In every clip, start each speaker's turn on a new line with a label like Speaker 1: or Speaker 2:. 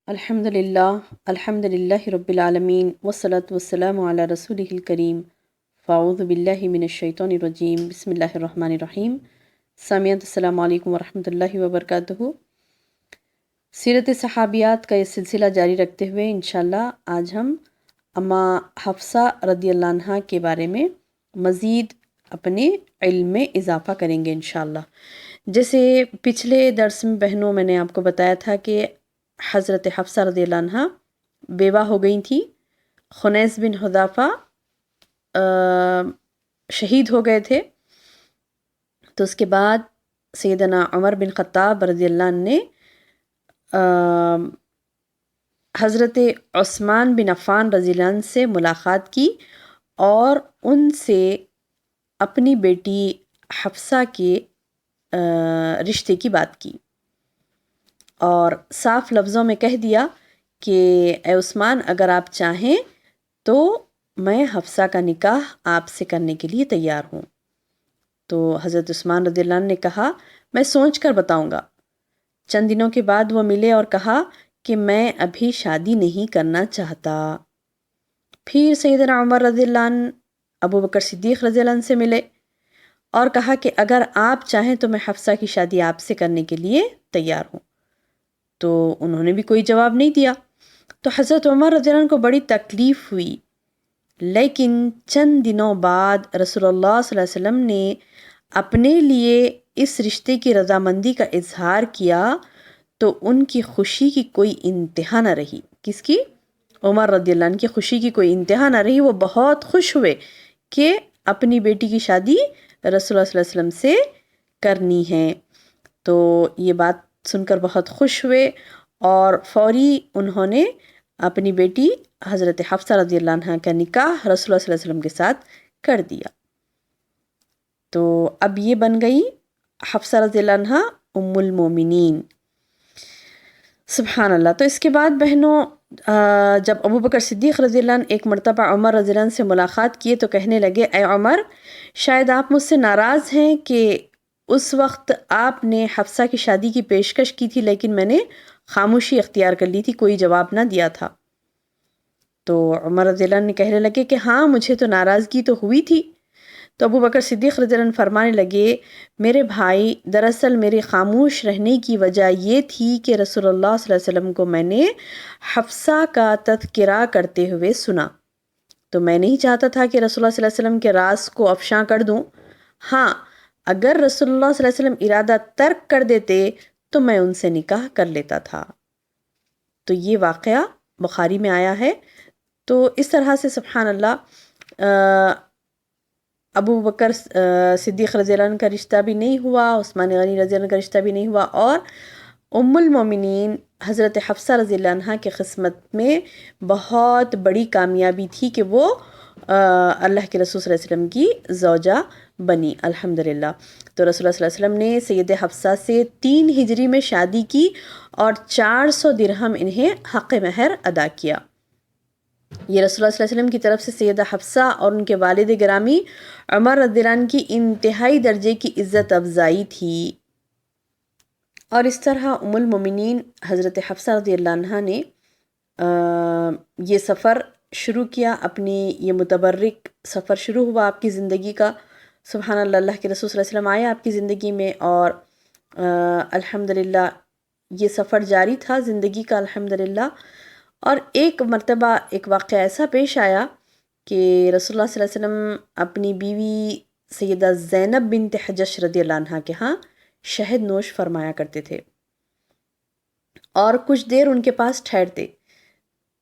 Speaker 1: الحمد للہ رب العالمین والصلاة والسلام علی رسولہ الکریم فاعوذ باللہ من الشیطان الرجیم بسم اللہ الرحمن الرحیم۔ سامعین السلام علیکم ورحمۃ اللہ وبرکاتہ۔ سیرت صحابیات کا یہ سلسلہ جاری رکھتے ہوئے انشاءاللہ آج ہم اماں حفصہ رضی اللہ عنہا کے بارے میں مزید اپنے علم میں اضافہ کریں گے انشاءاللہ۔ جیسے پچھلے درس میں بہنوں میں نے آپ کو بتایا تھا کہ حضرت حفصہ رضی اللہ عنہا بیوہ ہو گئی تھی، خنیس بن حذافہ شہید ہو گئے تھے، تو اس کے بعد سیدنا عمر بن خطاب رضی اللہ عنہ نے حضرت عثمان بن عفان رضی اللہ عنہ سے ملاقات کی اور ان سے اپنی بیٹی حفصہ کے رشتے کی بات کی اور صاف لفظوں میں کہہ دیا کہ اے عثمان، اگر آپ چاہیں تو میں حفصہ کا نکاح آپ سے کرنے کے لیے تیار ہوں۔ تو حضرت عثمان رضی اللہ عنہ نے کہا میں سوچ کر بتاؤں گا۔ چند دنوں کے بعد وہ ملے اور کہا کہ میں ابھی شادی نہیں کرنا چاہتا۔ پھر سیدنا عمر رضی اللہ عنہ ابو بکر صدیق رضی اللہ عنہ سے ملے اور کہا کہ اگر آپ چاہیں تو میں حفصہ کی شادی آپ سے کرنے کے لیے تیار ہوں۔ تو انہوں نے بھی کوئی جواب نہیں دیا۔ تو حضرت عمر رضی اللہ عنہ کو بڑی تکلیف ہوئی، لیکن چند دنوں بعد رسول اللہ صلی اللہ علیہ وسلم نے اپنے لیے اس رشتے کی رضامندی کا اظہار کیا تو ان کی خوشی کی کوئی انتہا نہ رہی۔ کس کی؟ عمر رضی اللہ عنہ کی خوشی کی کوئی انتہا نہ رہی۔ وہ بہت خوش ہوئے کہ اپنی بیٹی کی شادی رسول اللہ صلی اللہ علیہ وسلم سے کرنی ہے۔ تو یہ بات سن کر بہت خوش ہوئے اور فوری انہوں نے اپنی بیٹی حضرت حفصہ رضی اللہ عنہ کا نکاح رسول اللہ صلی اللہ علیہ وسلم کے ساتھ کر دیا۔ تو اب یہ بن گئی حفصہ رضی اللہ عنہ ام المومنین۔ سبحان اللہ۔ تو اس کے بعد بہنوں جب ابو بکر صدیق رضی اللہ عنہ ایک مرتبہ عمر رضی اللہ عنہ سے ملاقات کیے تو کہنے لگے اے عمر، شاید آپ مجھ سے ناراض ہیں کہ اس وقت آپ نے حفصہ کی شادی کی پیشکش کی تھی لیکن میں نے خاموشی اختیار کر لی تھی، کوئی جواب نہ دیا تھا۔ تو عمر رضی اللہ عنہ کہنے لگے کہ ہاں مجھے تو ناراضگی تو ہوئی تھی۔ تو ابو بکر صدیق رضی اللہ عنہ فرمانے لگے میرے بھائی، دراصل میرے خاموش رہنے کی وجہ یہ تھی کہ رسول اللہ صلی اللہ علیہ وسلم کو میں نے حفصہ کا تذکرہ کرتے ہوئے سنا، تو میں نہیں چاہتا تھا کہ رسول اللہ صلی اللہ علیہ وسلم کے راز کو افشاں کر دوں۔ ہاں اگر رسول اللہ صلی اللہ علیہ وسلم ارادہ ترک کر دیتے تو میں ان سے نکاح کر لیتا تھا۔ تو یہ واقعہ بخاری میں آیا ہے۔ تو اس طرح سے سبحان اللہ ابو بکر صدیق رضی اللہ عنہ کا رشتہ بھی نہیں ہوا، عثمان غنی رضی اللہ عنہ کا رشتہ بھی نہیں ہوا، اور ام المومنین حضرت حفصہ رضی اللہ عنہ کی قسمت میں بہت بڑی کامیابی تھی کہ وہ اللہ کے رسول صلی اللہ علیہ وسلم کی زوجہ بنی الحمدللہ۔ تو رسول اللہ صلی اللہ علیہ وسلم نے سید حفصہ سے 3 ہجری میں شادی کی اور 400 درہم انہیں حق مہر ادا کیا۔ یہ رسول اللہ صلی اللہ علیہ وسلم کی طرف سے سیدہ حفصہ اور ان کے والد گرامی عمر رضی اللہ عنہ کی انتہائی درجے کی عزت افزائی تھی۔ اور اس طرح ام المومنین حضرت حفصہ رضی اللہ عنہ نے یہ سفر شروع کیا، اپنی یہ متبرک سفر شروع ہوا آپ کی زندگی کا۔ سبحان اللہ، اللہ کے رسول صلی اللہ علیہ وسلم آئے آپ کی زندگی میں اور الحمدللہ یہ سفر جاری تھا زندگی کا الحمدللہ۔ اور ایک مرتبہ ایک واقعہ ایسا پیش آیا کہ رسول اللہ صلی اللہ علیہ وسلم اپنی بیوی سیدہ زینب بنت حجش رضی اللہ عنہ کے ہاں شہد نوش فرمایا کرتے تھے اور کچھ دیر ان کے پاس ٹھہرتے۔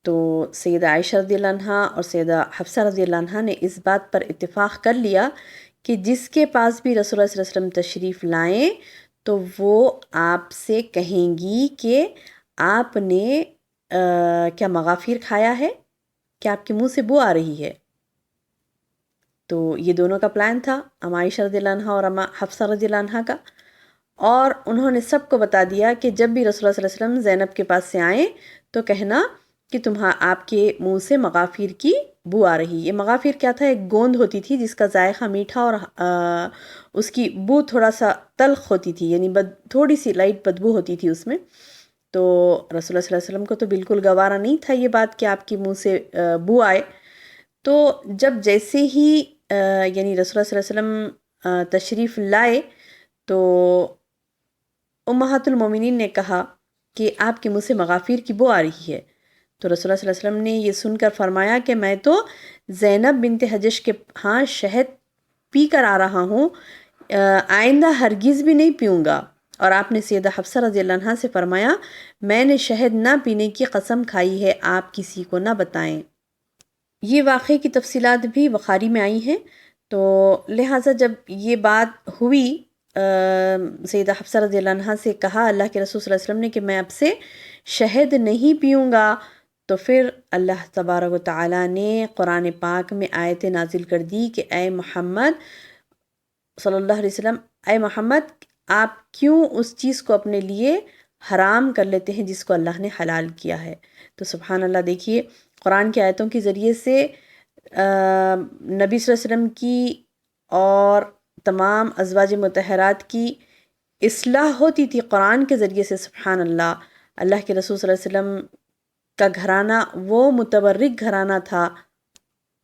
Speaker 1: تو سیدہ عائشہ رضی اللہ عنہ اور سیدہ حفصہ رضی اللہ عنہ نے اس بات پر اتفاق کر لیا کہ جس کے پاس بھی رسول اللہ صلی اللہ علیہ وسلم تشریف لائیں تو وہ آپ سے کہیں گی کہ آپ نے کیا مغافیر کھایا ہے، کیا آپ کے منہ سے بو آ رہی ہے۔ تو یہ دونوں کا پلان تھا، اما عائشہ رضی اللہ عنہ اور اما حفصہ رضی اللہ عنہ کا، اور انہوں نے سب کو بتا دیا کہ جب بھی رسول اللہ صلی اللہ علیہ وسلم زینب کے پاس سے آئیں تو کہنا کہ آپ کے منہ سے مغافیر کی بو آ رہی۔ یہ مغافیر کیا تھا؟ ایک گوند ہوتی تھی جس کا ذائقہ میٹھا اور اس کی بو تھوڑا سا تلخ ہوتی تھی، یعنی تھوڑی سی لائٹ بدبو ہوتی تھی اس میں۔ تو رسول اللہ صلی اللہ علیہ وسلم کو تو بالکل گوارا نہیں تھا یہ بات کہ آپ کی منہ سے بو آئے. تو جب جیسے ہی یعنی رسول اللہ صلی اللہ علیہ وسلم تشریف لائے تو امہات المومنین نے کہا کہ آپ کے منہ سے مغافیر کی بو آ رہی ہے. تو رسول اللہ صلی اللہ علیہ وسلم نے یہ سن کر فرمایا کہ میں تو زینب بنت حجش کے ہاں شہد پی کر آ رہا ہوں، آئندہ ہرگز بھی نہیں پیوں گا. اور آپ نے سیدہ حفصہ رضی اللہ عنہا سے فرمایا میں نے شہد نہ پینے کی قسم کھائی ہے، آپ کسی کو نہ بتائیں. یہ واقعے کی تفصیلات بھی بخاری میں آئی ہیں. تو لہٰذا جب یہ بات ہوئی سیدہ حفصہ رضی اللہ عنہا سے کہا اللہ کے رسول صلی اللہ علیہ وسلم نے کہ میں اب سے شہد نہیں پیوں گا، تو پھر اللہ تبارک و تعالیٰ نے قرآن پاک میں آیت نازل کر دی کہ اے محمد صلی اللہ علیہ وسلم، اے محمد آپ کیوں اس چیز کو اپنے لیے حرام کر لیتے ہیں جس کو اللہ نے حلال کیا ہے. تو سبحان اللہ، دیکھیے قرآن کی آیتوں کے ذریعے سے نبی صلی اللہ علیہ وسلم کی اور تمام ازواج مطہرات کی اصلاح ہوتی تھی قرآن کے ذریعے سے. سبحان اللہ، اللہ کے رسول صلی اللہ علیہ وسلم کا گھرانہ وہ متبرک گھرانہ تھا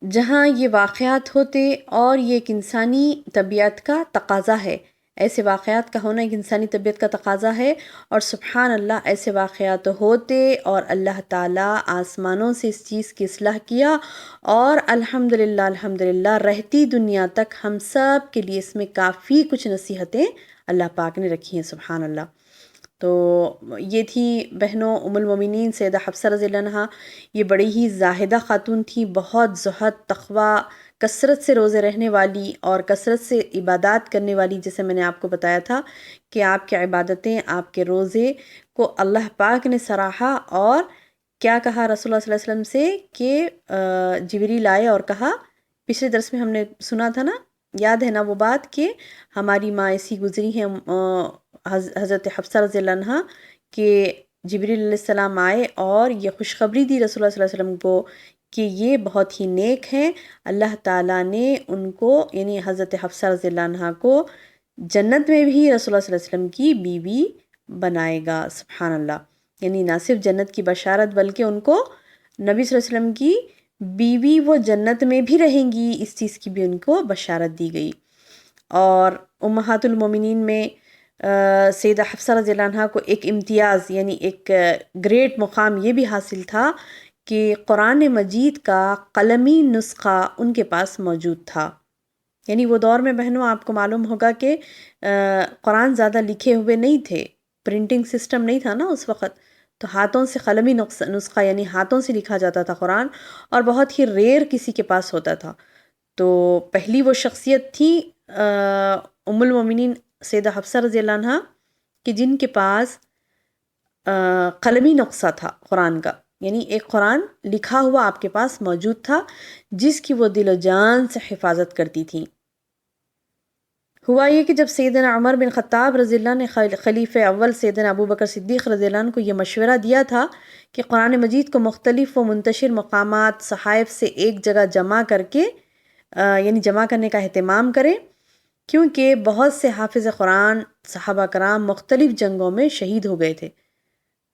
Speaker 1: جہاں یہ واقعات ہوتے، اور یہ ایک انسانی طبیعت کا تقاضا ہے. ایسے واقعات کا ہونا ایک انسانی طبیعت کا تقاضا ہے، اور سبحان اللہ ایسے واقعات ہوتے اور اللہ تعالیٰ آسمانوں سے اس چیز کی اصلاح کیا، اور الحمدللہ رہتی دنیا تک ہم سب کے لیے اس میں کافی کچھ نصیحتیں اللہ پاک نے رکھی ہیں. سبحان اللہ. تو یہ تھی بہنوں ام المومنین سیدہ حفصہ رضی اللہ عنہا. یہ بڑی ہی زاہدہ خاتون تھی، بہت زہد، تقویٰ، کثرت سے روزے رہنے والی اور کثرت سے عبادات کرنے والی. جیسے میں نے آپ کو بتایا تھا کہ آپ کی عبادتیں، آپ کے روزے کو اللہ پاک نے سراہا، اور کیا کہا رسول اللہ صلی اللہ علیہ وسلم سے کہ جبریل آئے اور کہا، پچھلے درس میں ہم نے سنا تھا نا، یاد ہے نا وہ بات کہ ہماری ماں ایسی گزری ہیں حضرت حفصہ رضی اللہ عنہ کہ جبریل علیہ السلام آئے اور یہ خوشخبری دی رسول اللہ صلی اللہ علیہ وسلم کو کہ یہ بہت ہی نیک ہیں، اللہ تعالیٰ نے ان کو یعنی حضرت حفصہ رضی اللہ عنہ کو جنت میں بھی رسول اللہ صلی اللہ علیہ وسلم کی بیوی بنائے گا. سبحان اللہ. یعنی نہ صرف جنت کی بشارت بلکہ ان کو نبی صلی اللہ علیہ وسلم کی بیوی وہ جنت میں بھی رہیں گی، اس چیز کی بھی ان کو بشارت دی گئی. اور امہات المومنین میں سیدہ حفصہ رضی اللہ عنہ کو ایک امتیاز یعنی ایک گریٹ مقام یہ بھی حاصل تھا کہ قرآن مجید کا قلمی نسخہ ان کے پاس موجود تھا. یعنی وہ دور میں بہنوں آپ کو معلوم ہوگا کہ قرآن زیادہ لکھے ہوئے نہیں تھے، پرنٹنگ سسٹم نہیں تھا نا اس وقت، تو ہاتھوں سے قلمی نسخہ یعنی ہاتھوں سے لکھا جاتا تھا قرآن، اور بہت ہی ریئر کسی کے پاس ہوتا تھا. تو پہلی وہ شخصیت تھی ام المومنین سیدہ حفصہ رضی اللہ عنہ کہ جن کے پاس قلمی نسخہ تھا قرآن کا، یعنی ایک قرآن لکھا ہوا آپ کے پاس موجود تھا جس کی وہ دل و جان سے حفاظت کرتی تھیں. ہوا یہ کہ جب سیدنا عمر بن خطاب رضی اللہ نے خلیفہ اول سیدنا ابو بکر صدیق رضی اللہ عنہ کو یہ مشورہ دیا تھا کہ قرآن مجید کو مختلف و منتشر مقامات صحائف سے ایک جگہ جمع کر کے یعنی جمع کرنے کا اہتمام کریں، کیونکہ بہت سے حافظ قرآن صحابہ کرام مختلف جنگوں میں شہید ہو گئے تھے.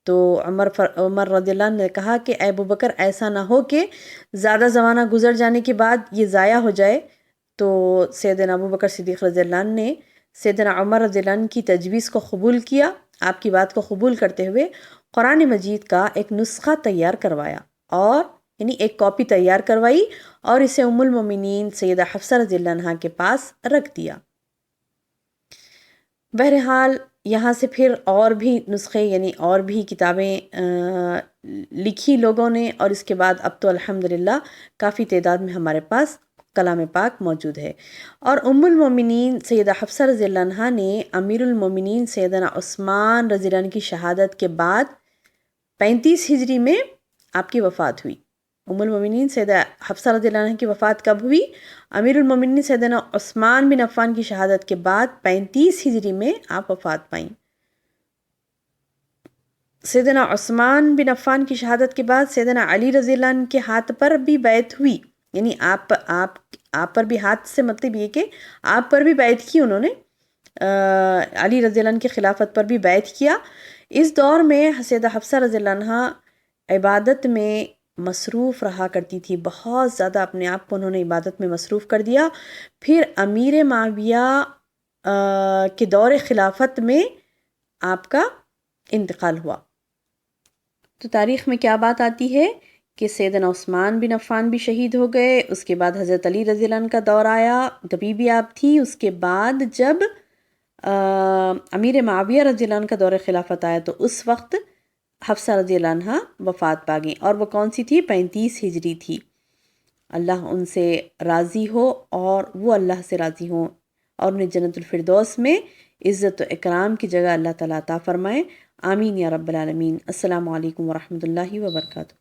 Speaker 1: تو عمر رضی اللہ عنہ نے کہا کہ اے ابو بکر ایسا نہ ہو کہ زیادہ زمانہ گزر جانے کے بعد یہ ضائع ہو جائے. تو سیدنا ابو بکر صدیق رضی اللہ عنہ نے سیدنا عمر رضی اللہ عنہ کی تجویز کو قبول کیا، آپ کی بات کو قبول کرتے ہوئے قرآن مجید کا ایک نسخہ تیار کروایا، اور یعنی ایک کاپی تیار کروائی اور اسے ام المومنین سیدہ حفصہ رضی اللہ عنہ کے پاس رکھ دیا. بہرحال یہاں سے پھر اور بھی نسخے یعنی اور بھی کتابیں لکھی لوگوں نے، اور اس کے بعد اب تو الحمدللہ کافی تعداد میں ہمارے پاس کلام پاک موجود ہے. اور ام المومنین سیدہ حفصہ رضی اللہ عنہ نے امیر المومنین سیدنا عثمان رضی اللہ عنہ کی شہادت کے بعد 35 ہجری میں آپ کی وفات ہوئی. ام المومنین سیدہ حفصہ رضی اللہ عنہ کی وفات کب ہوئی؟ امیر المومنین سیدنا عثمان بن عفان کی شہادت کے بعد 35 ہجری میں آپ وفات پائیں. سیدنا عثمان بن عفان کی شہادت کے بعد سیدنا علی رضی اللہ عنہ کے ہاتھ پر بھی بیعت ہوئی، یعنی آپ پر بھی ہاتھ سے مطلب یہ کہ آپ پر بھی بیعت کی انہوں نے، علی رضی اللہ عنہ کی خلافت پر بھی بیعت کیا. اس دور میں سیدہ حفصہ رضی اللہ عنہا عبادت میں مصروف رہا کرتی تھی، بہت زیادہ اپنے آپ کو انہوں نے عبادت میں مصروف کر دیا۔ پھر امیر معاویہ کے دور خلافت میں آپ کا انتقال ہوا۔ تو تاریخ میں کیا بات آتی ہے کہ سیدنا عثمان بن عفان بھی شہید ہو گئے، اس کے بعد حضرت علی رضی اللہ عنہ کا دور آیا، تبھی بھی آپ تھی۔ اس کے بعد جب امیر معاویہ رضی اللہ عنہ کا دور خلافت آیا تو اس وقت حفصہ رضی اللہ عنہ وفات پا گئیں، اور وہ کون سی تھی؟ 35 ہجری تھی۔ اللہ ان سے راضی ہو اور وہ اللہ سے راضی ہوں، اور انہیں جنت الفردوس میں عزت و اکرام کی جگہ اللہ تعالیٰ عطا فرمائے۔ آمین یا رب العالمین۔ السلام علیکم ورحمۃ اللہ وبرکاتہ۔